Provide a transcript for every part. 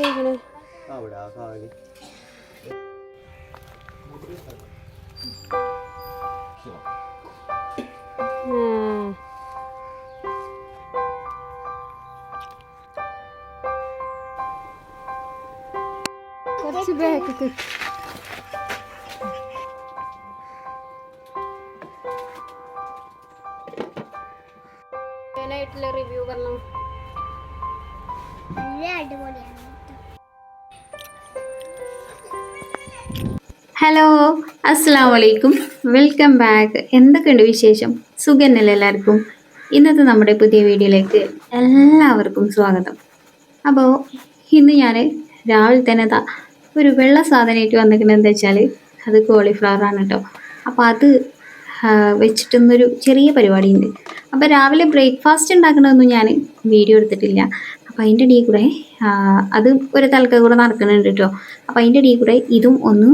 കഴിക്കണേ? കുറച്ച് back review പറഞ്ഞു. ഹലോ, അസ്സലാമു അലൈക്കും, വെൽക്കം ബാക്ക്. എന്തൊക്കെയുണ്ട് വിശേഷം? സുഖന്നല്ലേ എല്ലാവർക്കും? ഇന്നത്തെ നമ്മുടെ പുതിയ വീഡിയോയിലേക്ക് എല്ലാവർക്കും സ്വാഗതം. അപ്പോൾ ഇന്ന് ഞാൻ രാവിലെ തന്നെ ഒരു വെള്ള സാധനമായിട്ട് വന്നിരിക്കുന്നത് എന്താ വെച്ചാൽ അത് കോളിഫ്ലവർ ആണ് കേട്ടോ. അപ്പോൾ അത് വെച്ചിട്ടൊന്നൊരു ചെറിയ പരിപാടിയുണ്ട്. അപ്പോൾ രാവിലെ ബ്രേക്ക്ഫാസ്റ്റ് ഉണ്ടാക്കണമെന്നൊന്നും ഞാൻ വീഡിയോ എടുത്തിട്ടില്ല. അപ്പോൾ അതിൻ്റെ ഇടയിൽ കൂടെ അത് ഒരു തലക്ക കൂടെ നടക്കുന്നുണ്ട് കേട്ടോ. അപ്പോൾ അതിൻ്റെ ഇടയിൽ കൂടെ ഇതും ഒന്ന്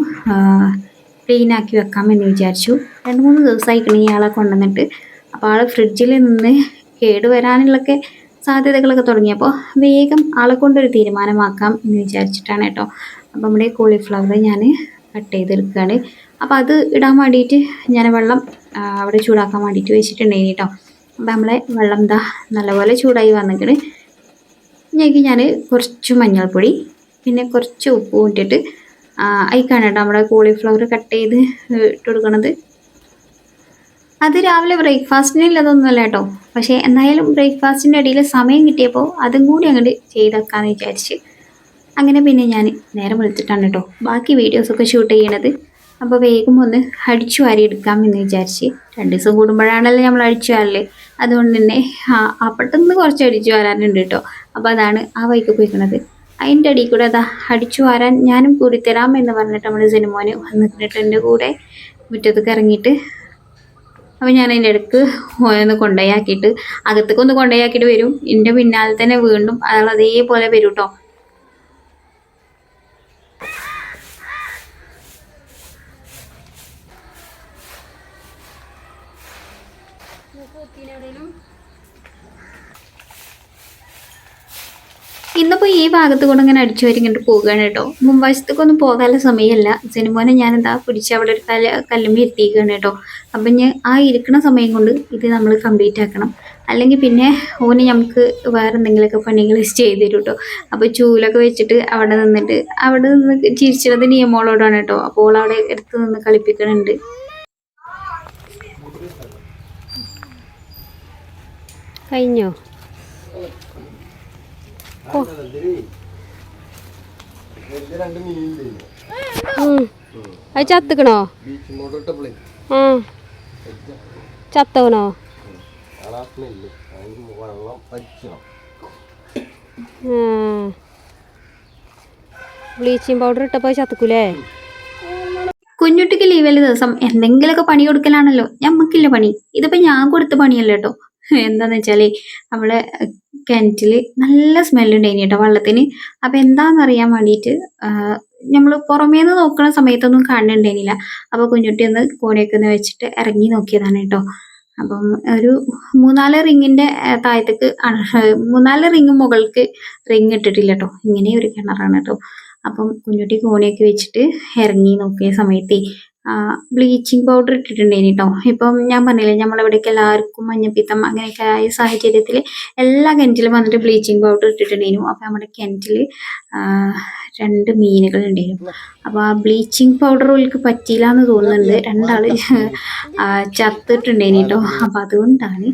ക്ലീനാക്കി വെക്കാമെന്ന് വിചാരിച്ചു. 2-3 ദിവസമായിക്കണം ഇയാളെ കൊണ്ടുവന്നിട്ട്. അപ്പോൾ ആൾ ഫ്രിഡ്ജിൽ നിന്ന് കേടുവരാനുള്ളൊക്കെ സാധ്യതകളൊക്കെ തുടങ്ങിയപ്പോൾ വേഗം ആളെ കൊണ്ടൊരു തീരുമാനമാക്കാം എന്ന് വിചാരിച്ചിട്ടാണ് കേട്ടോ. അപ്പോൾ നമ്മുടെ കോളിഫ്ലവർ ഞാൻ കട്ട് ചെയ്തെടുക്കുകയാണ്. അപ്പോൾ അത് ഇടാൻ വേണ്ടിയിട്ട് ഞാൻ വെള്ളം അവിടെ ചൂടാക്കാൻ വേണ്ടിയിട്ട് വെച്ചിട്ടുണ്ടായിന് കേട്ടോ. അപ്പോൾ നമ്മളെ വെള്ളം നല്ലപോലെ ചൂടായി വന്നിട്ട് ഞാൻ കുറച്ച് മഞ്ഞൾപ്പൊടി പിന്നെ കുറച്ച് ഉപ്പ് ഇട്ടിട്ട് അതിക്കാണ് കേട്ടോ നമ്മുടെ കോളിഫ്ലവർ കട്ട് ചെയ്ത് ഇട്ട് കൊടുക്കണത്. അത് രാവിലെ ബ്രേക്ക്ഫാസ്റ്റിനുള്ളതൊന്നുമല്ല കേട്ടോ. പക്ഷേ എന്നായാലും ബ്രേക്ക്ഫാസ്റ്റിൻ്റെ ഇടയിൽ സമയം കിട്ടിയപ്പോൾ അതും കൂടി അങ്ങോട്ട് ചെയ്തേക്കാമെന്ന് വിചാരിച്ച് അങ്ങനെ പിന്നെ ഞാൻ നേരം വെളുത്തിട്ടാണ് കേട്ടോ ബാക്കി വീഡിയോസൊക്കെ ഷൂട്ട് ചെയ്യണത്. അപ്പോൾ വേഗം ഒന്ന് അടിച്ചു വാരി എടുക്കാമെന്ന് വിചാരിച്ച്. 2 ദിവസം കൂടുമ്പോഴാണല്ലോ നമ്മൾ അടിച്ചു വാരല്. അതുകൊണ്ട് തന്നെ പെട്ടെന്ന് കുറച്ച് അടിച്ചു വാരാനുണ്ട് കേട്ടോ. അപ്പോൾ അതാണ് ആ വഴിക്ക് പോയിക്കണത്. അതിൻ്റെ അടിയിൽ കൂടെ അടിച്ചു വാരാൻ ഞാനും കൂടി തരാമെന്ന് പറഞ്ഞിട്ട് നമ്മുടെ സിനിമോന് വന്നിട്ട് എൻ്റെ കൂടെ മുറ്റത്തേക്ക് ഇറങ്ങിയിട്ട് അപ്പോൾ ഞാൻ അതിൻ്റെ ഇടയ്ക്ക് ഒന്ന് കൊണ്ടുപോയാക്കിയിട്ട് അകത്തേക്കൊന്ന് കൊണ്ടുപോയാക്കിയിട്ട് വരും. എൻ്റെ പിന്നാലെ തന്നെ വീണ്ടും അയാൾ അതേപോലെ വരും കേട്ടോ. ഇന്നിപ്പോൾ ഈ ഭാഗത്ത് കൂടെ ഇങ്ങനെ അടിച്ചു വരി ഇങ്ങോട്ട് പോവുകയാണ് കേട്ടോ. മുൻവശത്തേക്കൊന്നും പോകാനുള്ള സമയമല്ല. സിനിമോനെ ഞാനെന്താ പിടിച്ച് അവിടെ ഒരു കല്ലുമ്മ എത്തിക്കുകയാണ് കേട്ടോ. അപ്പം ഞാൻ ഇരിക്കുന്ന സമയം കൊണ്ട് ഇത് നമ്മൾ കംപ്ലീറ്റ് ആക്കണം. അല്ലെങ്കിൽ പിന്നെ ഓന് നമുക്ക് വേറെ എന്തെങ്കിലുമൊക്കെ പണികൾ ചെയ്ത് തരും കേട്ടോ. അപ്പോൾ ചൂലൊക്കെ വെച്ചിട്ട് അവിടെ നിന്ന് ചിരിച്ചത് നിയമോളോടാണ് കേട്ടോ. അപ്പോൾ അവിടെ എടുത്ത് നിന്ന് കളിപ്പിക്കുന്നുണ്ട്. കഴിഞ്ഞോ? അത് ചത്തുക്കണോ? ചത്തവണോ? Bleaching powder ഇട്ടപ്പോ ചത്തുക്കൂലേ? കുഞ്ഞുട്ടിക്ക് ലീവല്ല ദിവസം എന്തെങ്കിലുമൊക്കെ പണി കൊടുക്കലാണല്ലോ. ഞമ്മക്കില്ല പണി. ഇതിപ്പോ ഞാൻ കൊടുത്ത പണിയല്ല കേട്ടോ. എന്താന്ന് വെച്ചാല് നമ്മളെ കിണറ്റിൽ നല്ല സ്മെല്ലുണ്ടായിന് കേട്ടോ വെള്ളത്തിന്. അപ്പം എന്താണെന്നറിയാൻ വേണ്ടിയിട്ട് നമ്മൾ പുറമേന്ന് നോക്കുന്ന സമയത്തൊന്നും കാണുന്നുണ്ടായിരുന്നില്ല. അപ്പോൾ കുഞ്ഞുട്ടി ഒന്ന് കോണിയൊക്കെ ഒന്ന് വെച്ചിട്ട് ഇറങ്ങി നോക്കിയതാണ് കേട്ടോ. അപ്പം ഒരു 3-4 റിങ്ങിൻ്റെ താഴത്തേക്ക് 3-4 റിങ് മുകൾക്ക് റിങ് ഇട്ടിട്ടില്ല കേട്ടോ. ഇങ്ങനെ ഒരു കിണറാണ് കേട്ടോ. അപ്പം കുഞ്ഞുട്ടി കോണിയൊക്കെ വെച്ചിട്ട് ഇറങ്ങി നോക്കിയ സമയത്ത് ബ്ലീച്ചിങ് പൗഡർ ഇട്ടിട്ടുണ്ടായിന് കേട്ടോ. ഇപ്പം ഞാൻ പറഞ്ഞില്ലേ നമ്മളിവിടേക്ക് എല്ലാവർക്കും മഞ്ഞപ്പിത്തം അങ്ങനെയൊക്കെ ആയ സാഹചര്യത്തിൽ എല്ലാ കിണറ്റിലും വന്നിട്ട് ബ്ലീച്ചിങ് പൗഡർ ഇട്ടിട്ടുണ്ടായിരുന്നു. അപ്പോൾ നമ്മുടെ കിണറ്റിൽ 2 മീനുകൾ ഉണ്ടായിരുന്നു. അപ്പോൾ ആ ബ്ലീച്ചിങ് പൗഡർ ഓൾക്ക് പറ്റിയില്ല എന്ന് തോന്നുന്നുണ്ട്. 2 ആൾ ചത്തിട്ടുണ്ടായിന് കേട്ടോ. അപ്പോൾ അതുകൊണ്ടാണ്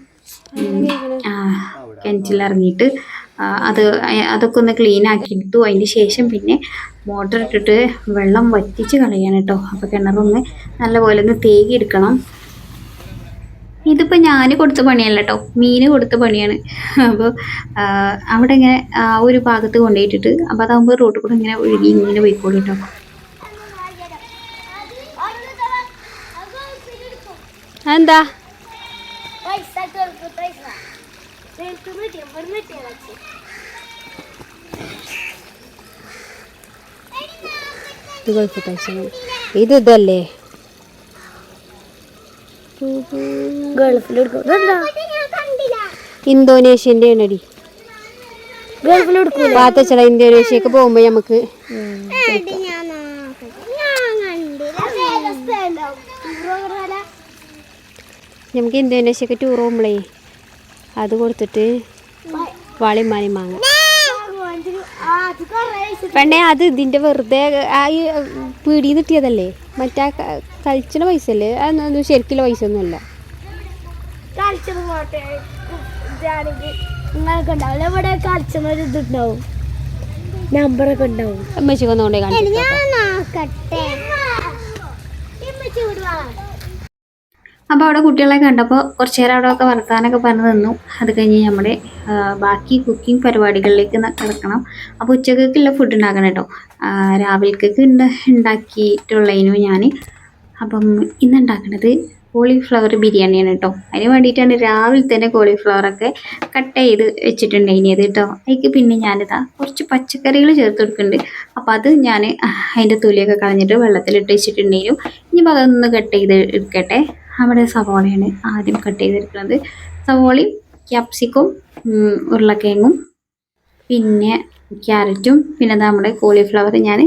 കിണറ്റിലിറങ്ങിയിട്ട് അതൊക്കെ ഒന്ന് ക്ലീൻ ആക്കിയിട്ടു. അതിന് ശേഷം പിന്നെ മോട്ടർ ഇട്ടിട്ട് വെള്ളം വറ്റിച്ച് കളയാണ് കേട്ടോ. അപ്പോൾ കിണറൊന്ന് നല്ലപോലെ ഒന്ന് തേകി എടുക്കണം. ഇതിപ്പോൾ ഞാൻ കൊടുത്ത പണിയല്ല കേട്ടോ, മീന് കൊടുത്ത പണിയാണ്. അപ്പോൾ അവിടെ ഇങ്ങനെ ഒരു ഭാഗത്ത് കൊണ്ടുപോയിട്ടിട്ട് അപ്പോൾ അതാകുമ്പോൾ റോഡിൽ കൂടെ ഇങ്ങനെ ഒഴുകി ഇങ്ങനെ പോയിക്കോളൂ കേട്ടോ. എന്താ ഇത് ഇതല്ലേ ഗൾഫിലെടുക്കും. ഇന്തോനേഷ്യൻ്റെ ആണടി. പാത്തച്ചട ഇന്തോനേഷ്യക്ക് പോകുമ്പോ നമുക്ക് ഇന്തോനേഷ്യക്ക് ടൂർ പോകുമ്പോഴേ അത് കൊടുത്തിട്ട് വാളിമാനി മാങ്ങ പെണ്ണേ അത് ഇതിന്റെ വെറുതെ ആ പീടിയിൽ കിട്ടിയതല്ലേ മറ്റേ കളിച്ചിന പൈസ അല്ലേ അതൊന്നും ശരിക്കുള്ള പൈസ ഒന്നുമല്ല. ഇവിടെ കളിച്ചൊരു ഇതുണ്ടാവും, നമ്പറൊക്കെ ഉണ്ടാവും. അമ്മച്ചി വന്നുകൊണ്ടേ കാണിച്ചു. അപ്പോൾ അവിടെ കുട്ടികളെ കണ്ടപ്പോൾ കുറച്ച് നേരം അവിടെ ഒക്കെ വർത്താനൊക്കെ പറഞ്ഞു തന്നു. അത് കഴിഞ്ഞ് നമ്മുടെ ബാക്കി കുക്കിംഗ് പരിപാടികളിലേക്ക് കിടക്കണം. അപ്പോൾ ഉച്ചക്കേക്കുള്ള ഫുഡ് ഉണ്ടാക്കണം കേട്ടോ. രാവിലേക്കൊക്കെ ഉണ്ടാക്കിയിട്ടുള്ളതിനു ഞാൻ അപ്പം ഇന്ന് ഉണ്ടാക്കുന്നത് കോളിഫ്ലവർ ബിരിയാണിയാണ് കേട്ടോ. അതിന് വേണ്ടിയിട്ടാണ് രാവിലെ തന്നെ കോളിഫ്ലവറൊക്കെ കട്ട് ചെയ്ത് വെച്ചിട്ടുണ്ടായിരുന്നത് കേട്ടോ. അതിലേക്ക് പിന്നെ ഞാനിതാ കുറച്ച് പച്ചക്കറികൾ ചേർത്ത് കൊടുക്കുന്നുണ്ട്. അപ്പോൾ അത് ഞാൻ അതിൻ്റെ തൊലിയൊക്കെ കളഞ്ഞിട്ട് വെള്ളത്തിലിട്ട് വെച്ചിട്ടുണ്ടായിരുന്നു. ഇനിയിപ്പോൾ അതൊന്ന് കട്ട് ചെയ്ത് എടുക്കട്ടെ. അവിടെ സവോളയാണ് ആദ്യം കട്ട് ചെയ്തെടുക്കുന്നത്. സവോളയും ക്യാപ്സിക്കും ഉരുളക്കിഴങ്ങും പിന്നെ ക്യാരറ്റും പിന്നെ നമ്മുടെ കോളിഫ്ലവർ ഞാൻ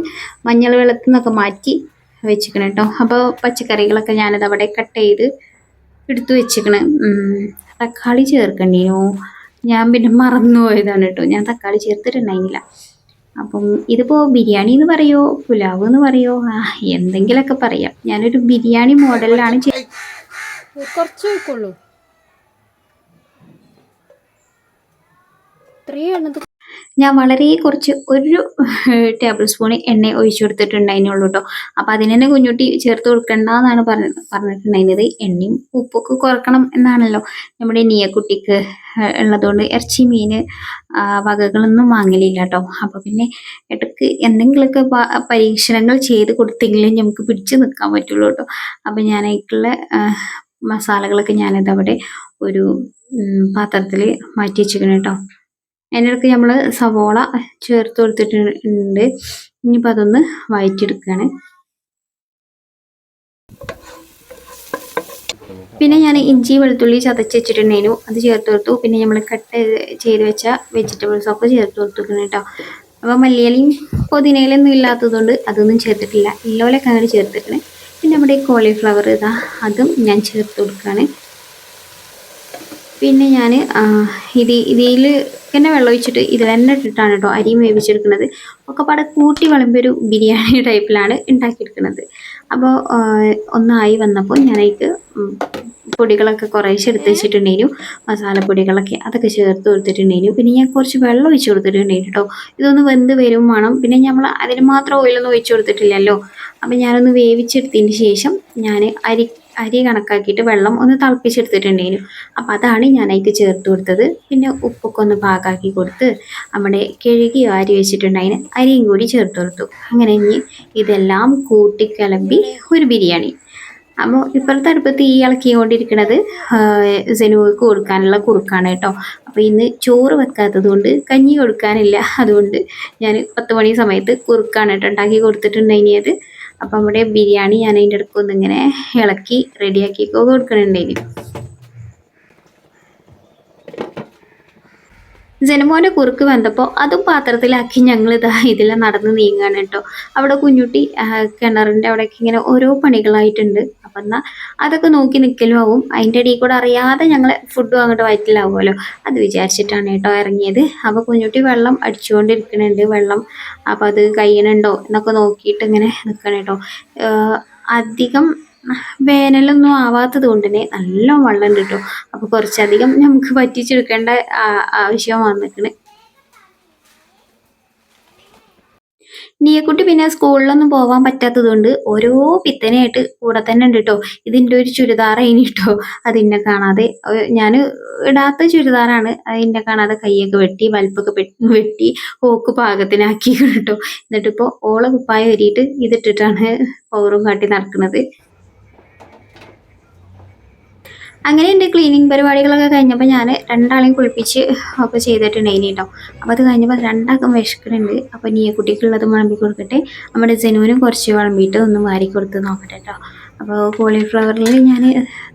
മഞ്ഞൾ വെള്ളത്തിൽ നിന്നൊക്കെ മാറ്റി വെച്ചിക്കണം കേട്ടോ. അപ്പോൾ പച്ചക്കറികളൊക്കെ ഞാനത് അവിടെ കട്ട് ചെയ്ത് എടുത്ത് വെച്ചിക്കണം. തക്കാളി ചേർക്കണ്ടീനോ, ഞാൻ പിന്നെ മറന്നു പോയതാണ് കേട്ടോ. ഞാൻ തക്കാളി ചേർത്തിട്ടുണ്ടായിരുന്നില്ല. അപ്പം ഇതിപ്പോൾ ബിരിയാണി എന്ന് പറയോ പുലാവ് എന്ന് പറയോ എന്തെങ്കിലുമൊക്കെ പറയാം. ഞാനൊരു ബിരിയാണി മോഡലിലാണ് കുറച്ച് വെക്കുള്ളൂ. ഞാൻ വളരെ കുറച്ച് 1 ടേബിൾ സ്പൂൺ എണ്ണ ഒഴിച്ചു കൊടുത്തിട്ടുണ്ടായിരുന്നുള്ളൂ കേട്ടോ. അപ്പം അതിന് തന്നെ കുഞ്ഞുട്ടി ചേർത്ത് കൊടുക്കണ്ടെന്നാണ് പറഞ്ഞിട്ടുണ്ടായിരുന്നത്. എണ്ണയും ഉപ്പൊക്കെ കുറക്കണം എന്നാണല്ലോ നമ്മുടെ നീയക്കുട്ടിക്ക് ഉള്ളതുകൊണ്ട് ഇറച്ചി മീൻ വകകളൊന്നും വാങ്ങലില്ല കേട്ടോ. അപ്പോൾ പിന്നെ ഇടയ്ക്ക് എന്തെങ്കിലുമൊക്കെ പരീക്ഷണങ്ങൾ ചെയ്ത് കൊടുത്തെങ്കിലേ നമുക്ക് പിടിച്ച് നിൽക്കാൻ പറ്റുള്ളൂ കേട്ടോ. അപ്പം ഞാനായിട്ടുള്ള മസാലകളൊക്കെ ഞാനിതവിടെ ഒരു പാത്രത്തിൽ മാറ്റി വെച്ചിരിക്കണം കേട്ടോ. അതിനിടയ്ക്ക് നമ്മൾ സവോള ചേർത്ത് കൊടുത്തിട്ടുണ്ട്. ഇനിയിപ്പോൾ അതൊന്ന് വഴറ്റിയെടുക്കുകയാണ്. പിന്നെ ഞാൻ ഇഞ്ചി വെളുത്തുള്ളി ചതച്ച് വെച്ചിട്ടുണ്ടായിരുന്നു, അത് ചേർത്ത് കൊടുത്തു. പിന്നെ നമ്മൾ കട്ട് ചെയ്ത് വെച്ച വെജിറ്റബിൾസൊക്കെ ചേർത്ത് കൊടുത്തിട്ടുണ്ട് കേട്ടോ. അപ്പോൾ മല്ലിയിലയും പുതിനയിലൊന്നും ഇല്ലാത്തതുകൊണ്ട് അതൊന്നും ചേർത്തിട്ടില്ല. ഇല്ലോലൊക്കെ അങ്ങനെ ചേർത്തിട്ടുണ്ട്. പിന്നെ നമ്മുടെ കോളിഫ്ലവർ അതും ഞാൻ ചേർത്ത് കൊടുക്കുകയാണ്. പിന്നെ ഞാൻ ഇതിൽ തന്നെ വെള്ളം ഒഴിച്ചിട്ട് ഇതിൽ തന്നെ ഇട്ടിട്ടാണ് കേട്ടോ അരിയും വേവിച്ചെടുക്കുന്നത്. ഒക്കെ പാടെ കൂട്ടി വിളമ്പൊരു ബിരിയാണി ടൈപ്പിലാണ് ഉണ്ടാക്കിയെടുക്കുന്നത്. അപ്പോൾ ഒന്നായി വന്നപ്പോൾ ഞാനതിലേക്ക് പൊടികളൊക്കെ കുറേശ്ശെ എടുത്ത് വെച്ചിട്ടുണ്ടായിരുന്നു. മസാലപ്പൊടികളൊക്കെ അതൊക്കെ ചേർത്ത് കൊടുത്തിട്ടുണ്ടായിരുന്നു. പിന്നെ ഞാൻ കുറച്ച് വെള്ളം ഒഴിച്ച് കൊടുത്തിട്ടുണ്ടായിരുന്നു കേട്ടോ. ഇതൊന്ന് വെന്ത് വരും വേണം. പിന്നെ നമ്മൾ അതിന് മാത്രം ഓയിലൊന്നും ഒഴിച്ച് കൊടുത്തിട്ടില്ലല്ലോ. അപ്പം ഞാനൊന്ന് വേവിച്ചെടുത്തതിന് ശേഷം ഞാൻ അരി കണക്കാക്കിയിട്ട് വെള്ളം ഒന്ന് തിളപ്പിച്ചെടുത്തിട്ടുണ്ടായിരുന്നു. അപ്പോൾ അതാണ് ഞാൻ അതിലേക്ക് ചേർത്ത് കൊടുത്തത്. പിന്നെ ഉപ്പൊക്കെ ഒന്ന് പാകാക്കി കൊടുത്ത് നമ്മുടെ കഴുകി അരി വെച്ചിട്ടുണ്ടായിന് അരിയും കൂടി ചേർത്ത് കൊടുത്തു. അങ്ങനെ ഇനി ഇതെല്ലാം കൂട്ടിക്കലമ്പി ഒരു ബിരിയാണി. അപ്പോൾ ഇപ്പോഴത്തെ അടുപ്പത്ത് ഈ ഇളക്കിക്കൊണ്ടിരിക്കുന്നത് സെനുവക്ക് കൊടുക്കാനുള്ള കുറുക്കാണ് കേട്ടോ. അപ്പോൾ ഇന്ന് ചോറ് വെക്കാത്തത് കൊണ്ട് കഞ്ഞി കൊടുക്കാനില്ല. അതുകൊണ്ട് ഞാൻ 10 മണി സമയത്ത് കുറുക്കാണ് കേട്ടോ ഉണ്ടാക്കി കൊടുത്തിട്ടുണ്ടായിരുന്നത്. അപ്പം നമ്മുടെ ബിരിയാണി ഞാൻ അതിൻ്റെ ഇടയ്ക്ക് ഒന്നിങ്ങനെ ഇളക്കി റെഡിയാക്കി കൊടുക്കണുണ്ടായിരുന്നു. ജനമോൻ്റെ കുറുക്ക് വന്നപ്പോൾ അതും പാത്രത്തിലാക്കി ഞങ്ങൾ ഇതിലെ നടന്ന് നീങ്ങാണ് കേട്ടോ. അവിടെ കുഞ്ഞുട്ടി കിണറിൻ്റെ അവിടേക്ക് ഇങ്ങനെ ഓരോ പണികളായിട്ടുണ്ട്. അപ്പം എന്നാൽ അതൊക്കെ നോക്കി നിൽക്കലും ആവും. അതിൻ്റെ ഇടയിൽ കൂടെ അറിയാതെ ഞങ്ങൾ ഫുഡും അങ്ങോട്ട് വയറ്റിലാവുമല്ലോ, അത് വിചാരിച്ചിട്ടാണ് കേട്ടോ ഇറങ്ങിയത്. അപ്പോൾ കുഞ്ഞുട്ടി വെള്ളം അടിച്ചുകൊണ്ടിരിക്കുന്നുണ്ട് വെള്ളം. അപ്പോൾ അത് കഴിയണുണ്ടോ എന്നൊക്കെ നോക്കിയിട്ട് ഇങ്ങനെ നിൽക്കണം കേട്ടോ. അധികം വേനലൊന്നും ആവാത്തത് കൊണ്ട് തന്നെ നല്ല വെള്ളം ഉണ്ട് കേട്ടോ. അപ്പോൾ കുറച്ചധികം നമുക്ക് വറ്റിച്ചെടുക്കേണ്ട ആവശ്യം വന്നിട്ടുണ്ട്. നീയക്കുട്ടി പിന്നെ സ്കൂളിലൊന്നും പോകാൻ പറ്റാത്തത് കൊണ്ട് ഓരോ പിത്തനായിട്ട് കൂടെ തന്നെ ഉണ്ട് കേട്ടോ. ഇതിൻ്റെ ഒരു ചുരിദാറായിന് കേട്ടോ. അതിനെ കാണാതെ ഞാൻ ഇടാത്ത ചുരിദാറാണ്. അതിനെ കാണാതെ കൈയൊക്കെ വെട്ടി വലിപ്പൊക്കെ വെട്ടി ഓക്ക് പാകത്തിനാക്കി കേട്ടോ. എന്നിട്ടിപ്പോൾ ഓളെ കുപ്പായ വരിയിട്ട് ഇതിട്ടിട്ടാണ് പൗറും കാട്ടി നടക്കുന്നത്. അങ്ങനെ എൻ്റെ ക്ലീനിങ് പരിപാടികളൊക്കെ കഴിഞ്ഞപ്പോൾ ഞാൻ രണ്ടാളെയും കുളിപ്പിച്ച് ഒക്കെ ചെയ്തിട്ടുണ്ടായിന് കേട്ടോ. അപ്പോൾ അത് കഴിഞ്ഞപ്പോൾ രണ്ടാൾക്കും വിശക്കുന്നുണ്ട്. അപ്പോൾ നീയക്കുട്ടിക്കുള്ളത് വിളമ്പി കൊടുക്കട്ടെ. നമ്മുടെ ജനുവിനും കുറച്ച് വിളമ്പിയിട്ട് ഒന്ന് വാരി കൊടുത്ത് നോക്കട്ടെ കേട്ടോ. അപ്പോൾ കോളിഫ്ലവറിൽ ഞാൻ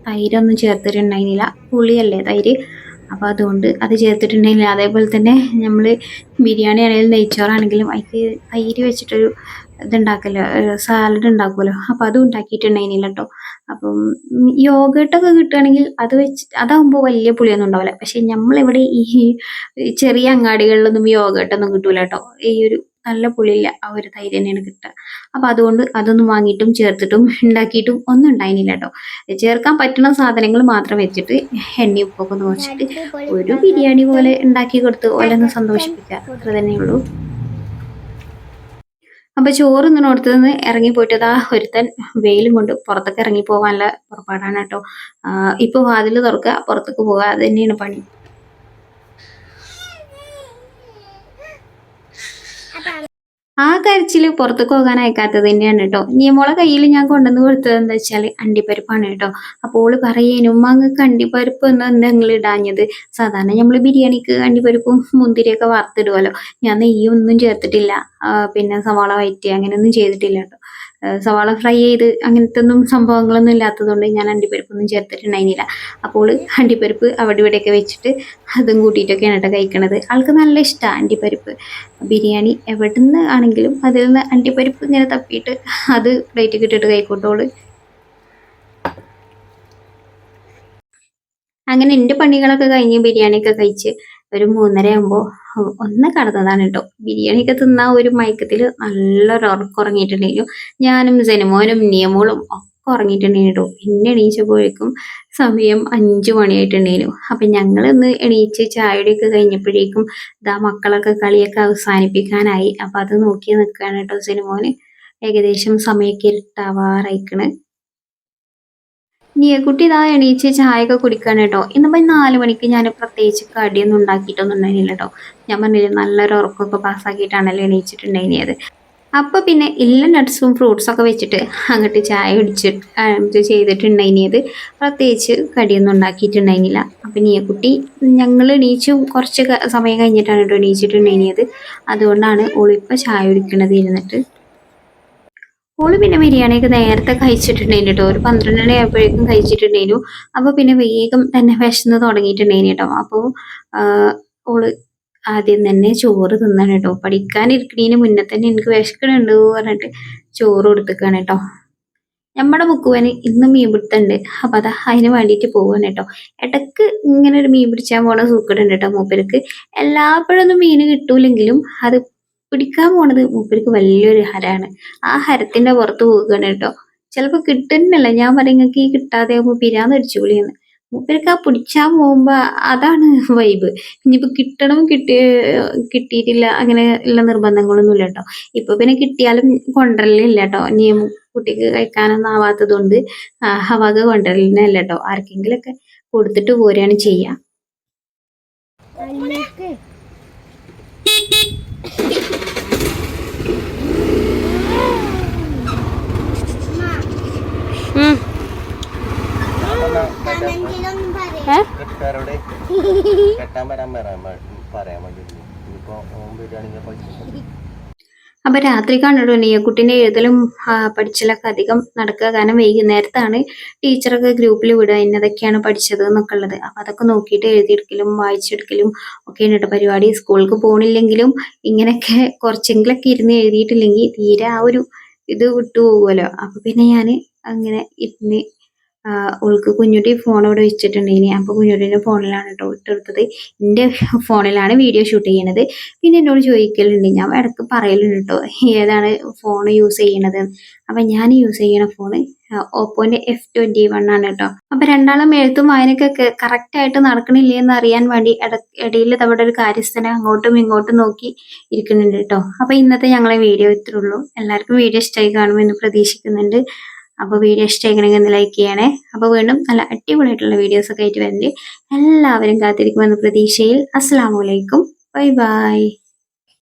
തൈരൊന്നും ചേർത്തിട്ടുണ്ടായിരുന്നില്ല. പുളിയല്ലേ തൈര്. അപ്പോൾ അതുകൊണ്ട് അത് ചേർത്തിട്ടുണ്ടെങ്കിൽ അതേപോലെ തന്നെ നമ്മൾ ബിരിയാണി ആണെങ്കിലും നെയ്ച്ചോറാണെങ്കിലും അതിക്ക് തൈര് വെച്ചിട്ടൊരു ഇതുണ്ടാക്കല്ലോ, സാലഡ് ഉണ്ടാക്കുമല്ലോ, അപ്പോൾ അതും ഉണ്ടാക്കിയിട്ടുണ്ടായിരുന്നില്ല കേട്ടോ. അപ്പം യോഗട്ടൊക്കെ കിട്ടുകയാണെങ്കിൽ അത് വെച്ച് അതാകുമ്പോൾ വലിയ പുളിയൊന്നും ഉണ്ടാവില്ല. പക്ഷെ നമ്മളിവിടെ ഈ ചെറിയ അങ്ങാടികളിലൊന്നും യോഗട്ടൊന്നും കിട്ടൂല കേട്ടോ. ഈ ഒരു നല്ല പുളിയില്ല ആ ഒരു തൈര് തന്നെയാണ് കിട്ടുക. അപ്പം അതുകൊണ്ട് അതൊന്നും വാങ്ങിയിട്ടും ചേർത്തിട്ടും ഉണ്ടാക്കിയിട്ടും ഒന്നും ഉണ്ടായിരുന്നില്ല കേട്ടോ. ചേർക്കാൻ പറ്റുന്ന സാധനങ്ങൾ മാത്രം വെച്ചിട്ട് എണ്ണയും ഉപ്പൊക്കെ ഒന്ന് വെച്ചിട്ട് ഒരു ബിരിയാണി പോലെ ഉണ്ടാക്കി കൊടുത്ത് ഓലൊന്ന് സന്തോഷിപ്പിക്കുക, അത്ര തന്നെയുള്ളൂ. അപ്പോൾ ചോറ് തിന്നണോടത്ത് നിന്ന് ഇറങ്ങിപ്പോയിട്ട് അതാ ഒരുത്തൻ വെയിലും കൊണ്ട് പുറത്തൊക്കെ ഇറങ്ങി പോകാനുള്ള പുറപ്പാടാണ് കേട്ടോ. ഇപ്പോൾ വാതിൽ തുറക്കുക, പുറത്തേക്ക് പോവുക, അത് തന്നെയാണ് പണി. ആ കരച്ചിൽ പുറത്തേക്ക് പോകാൻ അയക്കാത്തത് തന്നെയാണ് കേട്ടോ. നിയമോളെ കയ്യിൽ ഞാൻ കൊണ്ടുവന്ന് കൊടുത്തത് എന്താ വെച്ചാൽ അണ്ടിപ്പരിപ്പാണ് കേട്ടോ. അപ്പോൾ ഓള് പറയേനും അങ്ങക്ക് അണ്ടിപ്പരിപ്പ് എന്തെങ്കിലും ഇടാഞ്ഞത്. സാധാരണ നമ്മൾ ബിരിയാണിക്ക് അണ്ടിപ്പരിപ്പും മുന്തിരിയൊക്കെ വറുത്തിടുമല്ലോ. ഞാൻ നെയ്യൊന്നും ചേർത്തിട്ടില്ല, പിന്നെ സവാള വഴറ്റി അങ്ങനെയൊന്നും ചെയ്തിട്ടില്ല കേട്ടോ. സവാള ഫ്രൈ ചെയ്ത് അങ്ങനത്തെ ഒന്നും സംഭവങ്ങളൊന്നും ഇല്ലാത്തതുകൊണ്ട് ഞാൻ അണ്ടിപ്പരിപ്പൊന്നും ചേർത്തിട്ടുണ്ടായിരുന്നില്ല. അപ്പോൾ അണ്ടിപ്പരിപ്പ് അവിടെ ഇവിടെയൊക്കെ വെച്ചിട്ട് അതും കൂട്ടിയിട്ടൊക്കെയാണ് കേട്ടോ കഴിക്കണത്. ആൾക്ക് നല്ല ഇഷ്ടമാണ് അണ്ടിപ്പരിപ്പ്. ബിരിയാണി എവിടെ നിന്ന് ആണെങ്കിലും അതിൽ നിന്ന് അണ്ടിപ്പരിപ്പ് ഇങ്ങനെ തപ്പിയിട്ട് അത് പ്ലേറ്റിൽ ഇട്ടിട്ട് കഴിക്കോട്ടോള്. അങ്ങനെ എൻ്റെ പണികളൊക്കെ കഴിഞ്ഞ് ബിരിയാണിയൊക്കെ കഴിച്ച് ഒരു 3:30 ആകുമ്പോൾ ഒന്ന് കടന്നതാണ് കേട്ടോ. ബിരിയാണിയൊക്കെ തിന്നാ ഒരു മയക്കത്തിൽ നല്ലൊരു ഉറങ്ങിയിട്ടുണ്ടെങ്കിലും ഞാനും സെനിമോനും നിയമോളും ഒക്കെ ഉറങ്ങിയിട്ടുണ്ടെങ്കിൽ കേട്ടോ. പിന്നെ എണീച്ചപ്പോഴേക്കും സമയം 5 മണിയായിട്ടുണ്ടെങ്കിലും. അപ്പം ഞങ്ങളൊന്ന് എണീച്ച് ചായയുടെയൊക്കെ കഴിഞ്ഞപ്പോഴേക്കും ഇതാ മക്കളൊക്കെ കളിയൊക്കെ അവസാനിപ്പിക്കാനായി. അപ്പം അത് നോക്കി നിൽക്കുകയാണ് കേട്ടോ സെനിമോന്. ഏകദേശം സമയമൊക്കെ ഇരുട്ടാവാറായിക്കണ്. കുട്ടി ഇതാ എണീച്ച് ചായയൊക്കെ കുടിക്കാണ് കേട്ടോ. ഇന്നിപ്പോൾ 4 മണിക്ക് ഞാൻ പ്രത്യേകിച്ച് കടിയൊന്നും ഉണ്ടാക്കിയിട്ടൊന്നും ഉണ്ടായിരുന്നില്ല കേട്ടോ. ഞാൻ പറഞ്ഞില്ലേ നല്ലൊരു ഉറക്കമൊക്കെ പാസ്സാക്കിയിട്ടാണല്ലോ എണീച്ചിട്ടുണ്ടായിരുന്നത്. അപ്പോൾ പിന്നെ എല്ലാ നട്ട്സും ഫ്രൂട്ട്സൊക്കെ വെച്ചിട്ട് അങ്ങോട്ട് ചായ കുടിച്ചിട്ട് ചെയ്തിട്ടുണ്ടായിരുന്നത്. പ്രത്യേകിച്ച് കടിയൊന്നും ഉണ്ടാക്കിയിട്ടുണ്ടായിരുന്നില്ല. അപ്പം കുട്ടി ഞങ്ങൾ എണീച്ചു കുറച്ച് സമയം കഴിഞ്ഞിട്ടാണ് കേട്ടോ എണീച്ചിട്ടുണ്ടായിരുന്നത്. അതുകൊണ്ടാണ് ഓളിപ്പോൾ ചായ കുടിക്കണത് ഇരുന്നിട്ട്. ഓള് പിന്നെ ബിരിയാണിയൊക്കെ നേരത്തെ കഴിച്ചിട്ടുണ്ടായിരുന്നു കേട്ടോ. ഒരു 12 മണി ആയപ്പോഴേക്കും കഴിച്ചിട്ടുണ്ടായിരുന്നു. അപ്പോൾ പിന്നെ വേഗം തന്നെ വിശന്ന് തുടങ്ങിയിട്ടുണ്ടായിരുന്നു കേട്ടോ. അപ്പോൾ ഓള് ആദ്യം തന്നെ ചോറ് തിന്നാണ് കേട്ടോ. പഠിക്കാനിരിക്കണതിന് മുന്നേ തന്നെ എനിക്ക് വിശക്കണുണ്ട് പറഞ്ഞിട്ട് ചോറ് കൊടുത്തേക്കാണ് കേട്ടോ. നമ്മുടെ മുക്കുവന് ഇന്ന് മീൻ പിടുത്തുണ്ട്. അപ്പം അതാ അതിന് വേണ്ടിയിട്ട് പോവാണ് കേട്ടോ. ഇടയ്ക്ക് ഇങ്ങനെ ഒരു മീൻ പിടിച്ചാൽ പോണ സൂക്കടുണ്ട് കേട്ടോ മൂപ്പർക്ക്. എല്ലാപ്പോഴൊന്നും മീൻ കിട്ടൂലെങ്കിലും അത് പിടിക്കാൻ പോണത് മൂപ്പർക്ക് വലിയൊരു ഹരമാണ്. ആ ഹരത്തിന്റെ പുറത്ത് പോകുകയാണ് കേട്ടോ. ചിലപ്പോൾ കിട്ടുന്നില്ല. ഞാൻ പറയും നിങ്ങൾക്ക് ഈ കിട്ടാതെ ആകുമ്പോൾ പിരാന്ന് അടിച്ചുകൂലിയെന്ന്. മൂപ്പർക്ക് ആ പിടിച്ചാൻ പോകുമ്പോ അതാണ് വൈബ്. ഇനിയിപ്പോൾ കിട്ടിയിട്ടില്ല അങ്ങനെ ഉള്ള നിർബന്ധങ്ങളൊന്നും ഇല്ല കേട്ടോ. ഇപ്പൊ പിന്നെ കിട്ടിയാലും കൊണ്ടുവരലില്ല കേട്ടോ. ഇനി കുട്ടിക്ക് കഴിക്കാനൊന്നും ആവാത്തത് കൊണ്ട് വക കൊണ്ടുവരലിനല്ല കേട്ടോ. ആർക്കെങ്കിലൊക്കെ കൊടുത്തിട്ട് പോരുകയാണ് ചെയ്യുക. അപ്പൊ രാത്രിക്കാണ് കേട്ടോ നീയക്കുട്ടിന്റെ എഴുതലും പഠിച്ചലൊക്കെ അധികം നടക്കുക. കാരണം വൈകുന്നേരത്താണ് ടീച്ചറൊക്കെ ഗ്രൂപ്പിൽ വിടുക ഇന്നതൊക്കെയാണ് പഠിച്ചത് എന്നൊക്കെ ഉള്ളത്. അപ്പൊ അതൊക്കെ നോക്കിയിട്ട് എഴുതിയെടുക്കലും വായിച്ചെടുക്കലും ഒക്കെയാണ് കേട്ടോ പരിപാടി. സ്കൂൾക്ക് പോകണില്ലെങ്കിലും ഇങ്ങനെയൊക്കെ കുറച്ചെങ്കിലൊക്കെ ഇരുന്ന് എഴുതിയിട്ടില്ലെങ്കിൽ തീരെ ആ ഒരു ഇത് വിട്ടു പോകുമല്ലോ. അപ്പൊ പിന്നെ ഞാൻ അങ്ങനെ ഇരുന്ന് ഓൾക്ക് കുഞ്ഞുട്ടി ഫോൺ ഇവിടെ വെച്ചിട്ടുണ്ടായിനി. അപ്പോൾ കുഞ്ഞുട്ടീൻ്റെ ഫോണിലാണ് കേട്ടോ ഇട്ടെടുത്തത്. എൻ്റെ ഫോണിലാണ് വീഡിയോ ഷൂട്ട് ചെയ്യണത്. പിന്നെ എന്നോട് ചോദിക്കലുണ്ട്, ഞാൻ ഇടയ്ക്ക് പറയലുണ്ട് കേട്ടോ ഏതാണ് ഫോൺ യൂസ് ചെയ്യണത്. അപ്പം ഞാൻ യൂസ് ചെയ്യണ ഫോണ് ഓപ്പോൻ്റെ F21 ആണ് കേട്ടോ. അപ്പം രണ്ടാളും എഴുത്തും വായനക്കൊക്കെ കറക്റ്റായിട്ട് നടക്കണില്ലേ എന്ന് അറിയാൻ വേണ്ടി ഇടയിൽ അവിടെ ഒരു കാര്യസ്ഥനെ അങ്ങോട്ടും ഇങ്ങോട്ടും നോക്കി ഇരിക്കുന്നുണ്ട് കേട്ടോ. അപ്പം ഇന്നത്തെ ഞങ്ങളെ വീഡിയോ ഇത്രേ ഉള്ളൂ. എല്ലാവർക്കും വീഡിയോ ഇഷ്ടമായി കാണുമെന്ന് പ്രതീക്ഷിക്കുന്നുണ്ട്. അപ്പോൾ വീഡിയോ ഇഷ്ടമായിക്കണമെങ്കിൽ ഒന്ന് ലൈക്ക് ചെയ്യണേ. അപ്പോൾ വീണ്ടും നല്ല അടിപൊളിയായിട്ടുള്ള വീഡിയോസൊക്കെ ആയിട്ട് വരുന്നുണ്ട്. എല്ലാവരും കാത്തിരിക്കുമെന്ന പ്രതീക്ഷയിൽ അസ്സലാമു അലൈക്കും. Bye bye.